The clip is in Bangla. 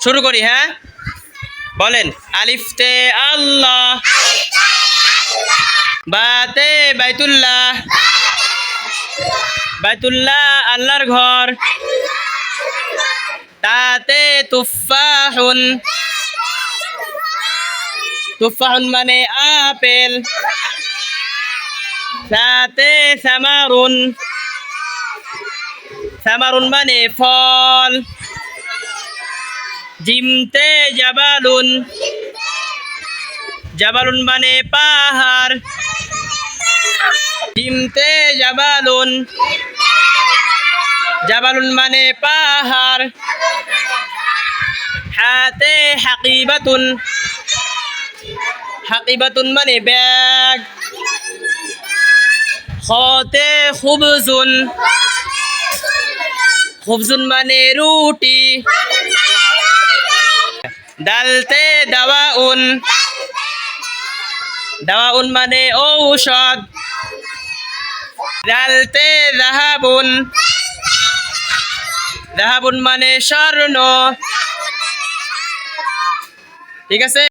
শুরু করি, হ্যাঁ বলেন। আলিফতে আল্লাহ, বাতে বাইতুল্লাহ, বাইতুল্লাহ আল্লাহর ঘর, তাতে তুফাহুন, তুফাহুন মানে আপেল, তাতে সামারুন, সামারুন মানে ফল, জিমতে জাবালুন, জাবালুন মানে পাহাড়, জিমতে জাবালুন, জাবালুন মানে পাহাড়, হাতে হাকিবাতুন, হাকিবাতুন মানে ব্যাগ, খতে খুবজুন, খুবজুন মানে রুটি, দালতে দাওয়াউন, দাওয়াউন মানে ঔষধ, দালতে যাহাবুন, যাহাবুন মানে স্বর্ণ। ঠিক আছে।